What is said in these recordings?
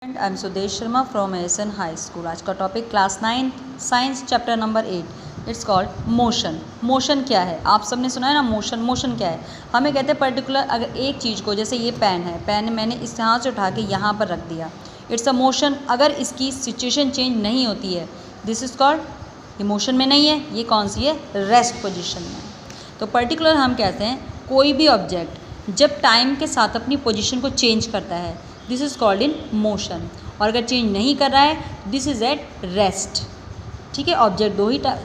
I am Sudesh Sharma from essence high school. आज का topic class 9 science chapter number 8 it's called motion. Motion क्या है? आप सबने सुना है ना मोशन। मोशन क्या है? हमें कहते हैं पर्टिकुलर अगर एक चीज़ को, जैसे ये पेन है, पेन मैंने इस यहाँ से उठा के यहाँ पर रख दिया, इट्स अ मोशन। अगर इसकी सिचुएशन चेंज नहीं होती है, दिस इज़ कॉल्ड, ये मोशन में नहीं है, ये कौन सी है? रेस्ट पोजिशन में। तो पर्टिकुलर हम कहते हैं कोई भी ऑब्जेक्ट जब टाइम के साथ अपनी पोजीशन को चेंज करता है, this is called in motion. और अगर चेंज नहीं कर रहा है, दिस इज़ एट रेस्ट। ठीक है, ऑब्जेक्ट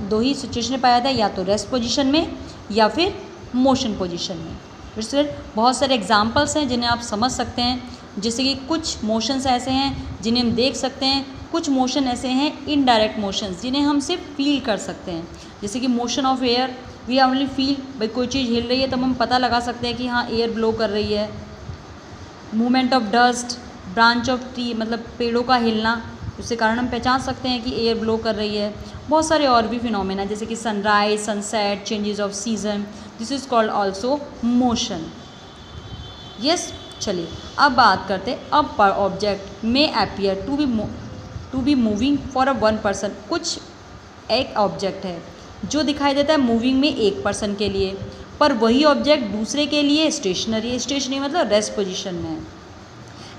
दो ही सिचुएशन में पाया जाता है, या तो रेस्ट पोजीशन में या फिर मोशन पोजीशन में। फिर बहुत सारे एग्जांपल्स हैं जिन्हें आप समझ सकते हैं, जैसे कि कुछ मोशंस ऐसे हैं जिन्हें हम देख सकते हैं, कुछ मोशन ऐसे हैं इनडायरेक्ट मोशंस जिन्हें हम सिर्फ फील कर सकते हैं, जैसे कि motion of air. We only feel, भाई कोई चीज़ हिल रही है तब हम पता लगा सकते हैं कि हाँ एयर ब्लो कर रही है। Movement of dust, branch of tree, मतलब पेड़ों का हिलना, उसके कारण हम पहचान सकते हैं कि एयर ब्लो कर रही है। बहुत सारे और भी फिनोमेना जैसे कि sunrise, sunset, changes of season, this is called also motion. Yes, चलिए अब बात करते हैं अब पर object may appear to be moving for a one person. कुछ एक ऑब्जेक्ट है जो दिखाई देता है मूविंग में एक पर्सन के लिए, पर वही ऑब्जेक्ट दूसरे के लिए स्टेशनरी है। स्टेशनरी मतलब रेस्ट पोजीशन में है।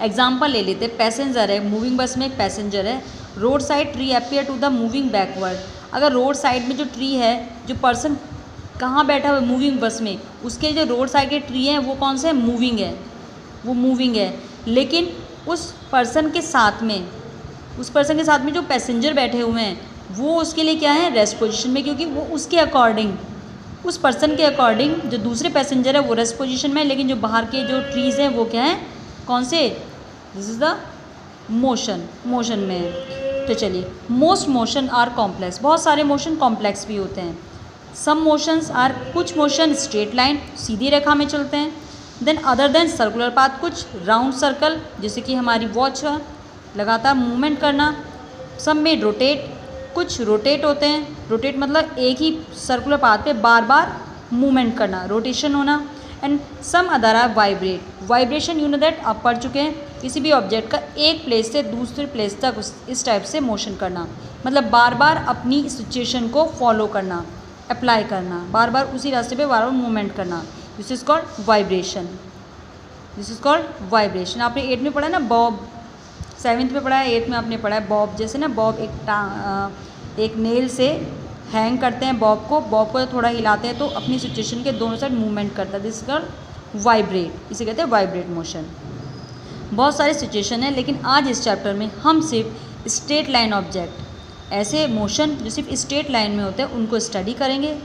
एग्जांपल ले लेते हैं, पैसेंजर है, मूविंग बस में एक पैसेंजर है। Road side tree appear to the moving backward. अगर रोड साइड में जो ट्री है, जो पर्सन कहाँ बैठा हुआ है मूविंग बस में, उसके जो रोड साइड के ट्री हैं वो कौन से हैं? मूविंग है, वो मूविंग है। लेकिन उस पर्सन के साथ में जो पैसेंजर बैठे हुए हैं वो उसके लिए क्या है? रेस्ट पोजीशन में, क्योंकि वो उसके अकॉर्डिंग, उस पर्सन के अकॉर्डिंग जो दूसरे पैसेंजर है वो रेस्ट पोजीशन में है, लेकिन जो बाहर के जो ट्रीज़ हैं वो क्या हैं? कौन से? दिस इज़ द मोशन में है। तो चलिए, मोस्ट मोशन आर कॉम्प्लेक्स। बहुत सारे मोशन कॉम्प्लेक्स भी होते हैं। सम मोशंस आर, कुछ मोशन स्ट्रेट लाइन, सीधी रेखा में चलते हैं। Then other than circular path, कुछ राउंड सर्कल, जैसे कि हमारी वॉच है, लगातार मूवमेंट करना। सम में रोटेट, कुछ रोटेट होते हैं। रोटेट मतलब एक ही सर्कुलर पाथ पे बार बार मूवमेंट करना, रोटेशन होना। And some other are vibrate. Vibration, you know that, आप पढ़ चुके हैं, किसी भी ऑब्जेक्ट का एक प्लेस से दूसरे प्लेस तक इस टाइप से मोशन करना, मतलब बार बार अपनी सिचुएशन को फॉलो करना, अप्लाई करना, बार बार उसी रास्ते पे बार बार मूवमेंट करना। This is called vibration. This is called vibration. आपने 8 में पढ़ा है ना बॉब, 7th में पढ़ा है, 8th में आपने पढ़ा है बॉब। जैसे ना बॉब एक नेल से हैंग करते हैं बॉब को थोड़ा हिलाते हैं तो अपनी सिचुएशन के दोनों साइड मूवमेंट करता है। दिस इज कॉल्ड वाइब्रेट, इसे कहते हैं वाइब्रेट मोशन। बहुत सारे सिचुएशन है, लेकिन आज इस चैप्टर में हम सिर्फ स्ट्रेट लाइन ऑब्जेक्ट, ऐसे मोशन जो सिर्फ स्ट्रेट लाइन में होते हैं, उनको स्टडी करेंगे।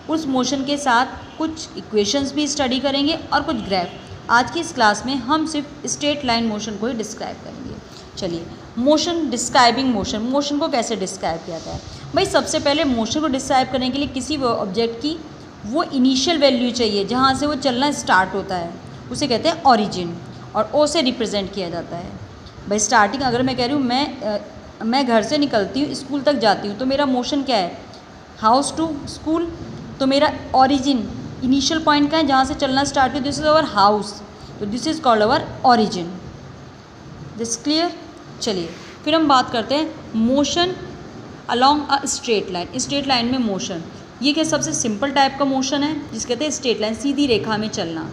उस मोशन के साथ कुछ इक्वेशंस भी स्टडी करेंगे और कुछ ग्राफ। आज की इस क्लास में हम सिर्फ स्ट्रेट लाइन मोशन को ही डिस्क्राइब करेंगे। चलिए, मोशन, डिस्क्राइबिंग मोशन। मोशन को कैसे डिस्क्राइब किया जाता है? भाई सबसे पहले मोशन को डिस्क्राइब करने के लिए किसी ऑब्जेक्ट की वो इनिशियल वैल्यू चाहिए जहाँ से वो चलना स्टार्ट होता है, उसे कहते हैं ओरिजिन, और ओ से रिप्रेजेंट किया जाता है। भाई स्टार्टिंग अगर मैं कह रही हूँ, मैं घर से निकलती हूँ, स्कूल तक जाती हूँ, तो मेरा मोशन क्या है? House to school. तो मेरा ओरिजिन, इनिशियल पॉइंट का है जहाँ से चलना स्टार्ट हुआ, दिस इज़ अवर हाउस, तो this is called our origin. This clear? चलिए फिर हम बात करते हैं motion along a straight line. Straight line में मोशन, ये क्या सबसे सिंपल टाइप का मोशन है जिसे कहते हैं स्ट्रेट लाइन, सीधी रेखा में चलना।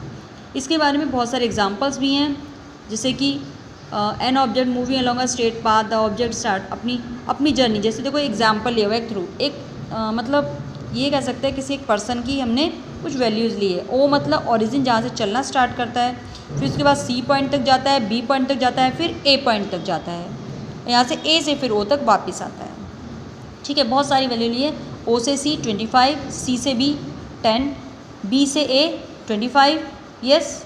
इसके बारे में बहुत सारे एग्जांपल्स भी हैं, जैसे कि an object moving along a straight path, the object start अपनी जर्नी। जैसे देखो एग्जाम्पल लिया हुआ है थ्रू एक मतलब ये कह सकते हैं किसी एक पर्सन की हमने कुछ वैल्यूज़ ली है। ओ मतलब ओरिजिन, जहाँ से चलना स्टार्ट करता है, फिर उसके बाद सी पॉइंट तक जाता है, बी पॉइंट तक जाता है, फिर ए पॉइंट तक जाता है, यहाँ से ए से फिर ओ तक वापस आता है। ठीक है, बहुत सारी वैल्यू ली है। ओ से सी 25, सी से बी 10, बी से ए 25। यस,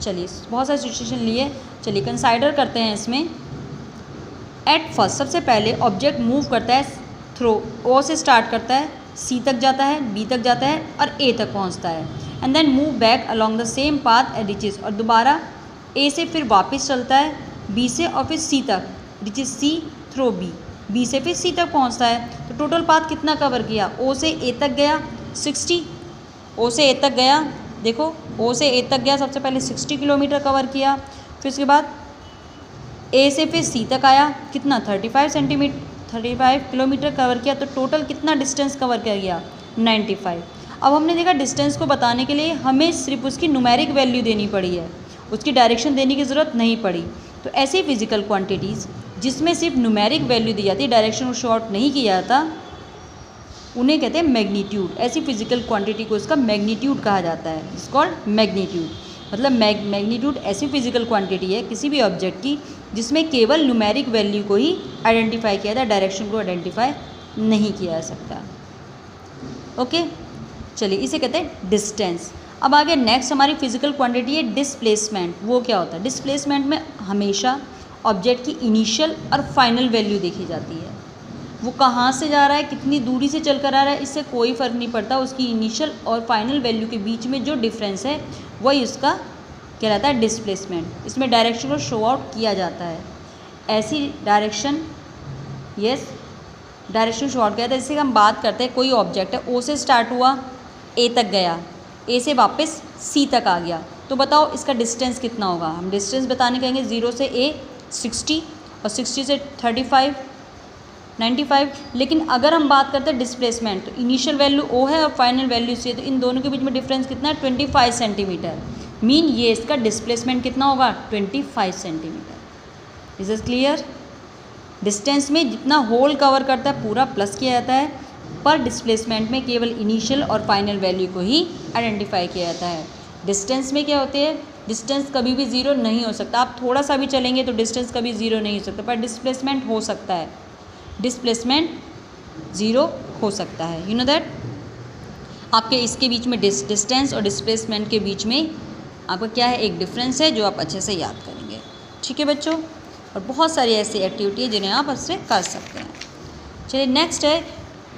चलिए बहुत सारी सिचुएशन ली है। चलिए कंसाइडर करते हैं इसमें। एट फर्स्ट, सबसे पहले ऑब्जेक्ट मूव करता है थ्रू, ओ से स्टार्ट करता है, सी तक जाता है, बी तक जाता है और ए तक पहुंचता है। And then move back along the same path at reaches, और दोबारा ए से फिर वापस चलता है, बी से और फिर सी तक, रिचेस सी थ्रू बी, बी से फिर सी तक पहुंचता है। तो टोटल पाथ कितना कवर किया? ओ से ए तक गया 60, ओ से ए तक गया, देखो ओ से ए तक गया, सबसे पहले 60 किलोमीटर कवर किया, फिर उसके बाद ए से फिर सी तक आया, कितना 35 किलोमीटर कवर किया, तो टोटल कितना डिस्टेंस कवर कर गया 95। अब हमने देखा डिस्टेंस को बताने के लिए हमें सिर्फ उसकी न्यूमेरिक वैल्यू देनी पड़ी है, उसकी डायरेक्शन देने की ज़रूरत नहीं पड़ी। तो ऐसी फिजिकल क्वांटिटीज़ जिसमें सिर्फ न्यूमेरिक वैल्यू दी जाती है, डायरेक्शन को शो आउट नहीं किया जाता, उन्हें कहते हैं मैग्नीट्यूड। ऐसी फिजिकल क्वांटिटी को इसका मैग्नीट्यूड कहा जाता है, इट्स कॉल्ड मैग्नीट्यूड। मतलब मैग्नीट्यूड ऐसी फिजिकल क्वांटिटी है किसी भी ऑब्जेक्ट की जिसमें केवल न्यूमेरिक वैल्यू को ही आइडेंटिफाई किया जाता है, डायरेक्शन को आइडेंटिफाई नहीं किया जा सकता। ओके, चलिए इसे कहते हैं डिस्टेंस। अब आगे नेक्स्ट हमारी फिजिकल क्वांटिटी है डिस्प्लेसमेंट। वो क्या होता है? डिस्प्लेसमेंट में हमेशा ऑब्जेक्ट की इनिशियल और फाइनल वैल्यू देखी जाती है। वो कहाँ से जा रहा है, कितनी दूरी से चलकर आ रहा है, इससे कोई फ़र्क नहीं पड़ता। उसकी इनिशियल और फाइनल वैल्यू के बीच में जो डिफरेंस है वही उसका कहलाता है डिस्प्लेसमेंट। इसमें डायरेक्शन को शो आउट किया जाता है। ऐसी direction, yes, direction show out किया जाता है। जैसे हम बात करते हैं कोई ऑब्जेक्ट है, ओ से स्टार्ट हुआ, ए तक गया, ए से वापस सी तक आ गया, तो बताओ इसका डिस्टेंस कितना होगा? हम डिस्टेंस बताने कहेंगे 0 से ए 60 और 60 से 35 95। लेकिन अगर हम बात करते हैं डिस्प्लेसमेंट, तो इनिशियल वैल्यू ओ है और फाइनल वैल्यू सी है, तो इन दोनों के बीच में डिफरेंस कितना है? 25 सेंटीमीटर। मीन ये इसका डिस्प्लेसमेंट कितना होगा? 25 centimetre. Is is clear? Distance में जितना होल कवर करता है पूरा प्लस किया जाता है, पर डिस्प्लेसमेंट में केवल इनिशियल और फाइनल वैल्यू को ही आइडेंटिफाई किया जाता है। डिस्टेंस में क्या होते हैं? डिस्टेंस कभी भी ज़ीरो नहीं हो सकता। आप थोड़ा सा भी चलेंगे तो डिस्टेंस कभी ज़ीरो नहीं हो सकता, पर डिस्प्लेसमेंट हो सकता है, डिस्प्लेसमेंट ज़ीरो हो सकता है। You know that? आपके इसके बीच में डिस्टेंस और डिस्प्लेसमेंट के बीच में आपका क्या है? एक डिफरेंस है जो आप अच्छे से याद करेंगे। ठीक है बच्चों? और बहुत सारी ऐसी एक्टिविटी है जिन्हें आप उससे कर सकते हैं। चलिए नेक्स्ट है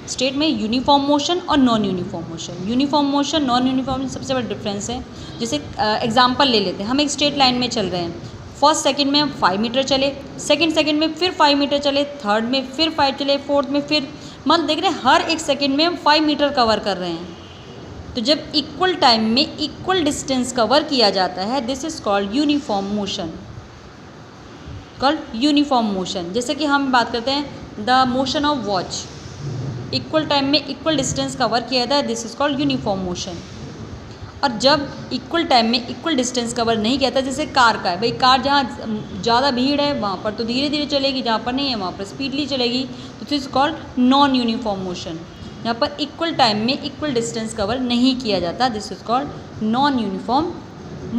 स्टेट में यूनिफॉर्म मोशन और non uniform motion. Uniform motion, non uniform, सबसे बड़ा डिफरेंस है। जैसे एग्जांपल ले लेते हैं, हम एक स्ट्रेट लाइन में चल रहे हैं, फर्स्ट सेकंड में हम 5 मीटर चले, सेकंड सेकंड में फिर 5 मीटर चले, थर्ड में फिर 5 चले, फोर्थ में फिर, मतलब देख रहे हैं हर एक सेकंड में हम 5 मीटर कवर कर रहे हैं। तो जब इक्वल टाइम में इक्वल डिस्टेंस कवर किया जाता है, this is called uniform motion, called uniform motion. जैसे कि हम बात करते हैं the motion of watch, equal time में इक्वल डिस्टेंस कवर किया जाता है, this is called uniform motion. और जब इक्वल टाइम में इक्वल डिस्टेंस कवर नहीं किया जाता, जैसे कार का है, भाई कार जहाँ ज़्यादा भीड़ है वहाँ पर तो धीरे धीरे चलेगी, जहाँ पर नहीं है वहाँ पर स्पीडली चलेगी, तो this is called non uniform motion. यहाँ पर इक्वल टाइम में इक्वल डिस्टेंस कवर नहीं किया जाता, this is called non uniform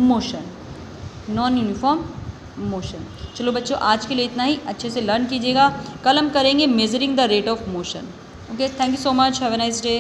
motion, non uniform motion. चलो बच्चों आज के लिए इतना ही, अच्छे से लर्न कीजिएगा। कल हम करेंगे measuring the rate of motion. Okay, thank you so much, have a nice day.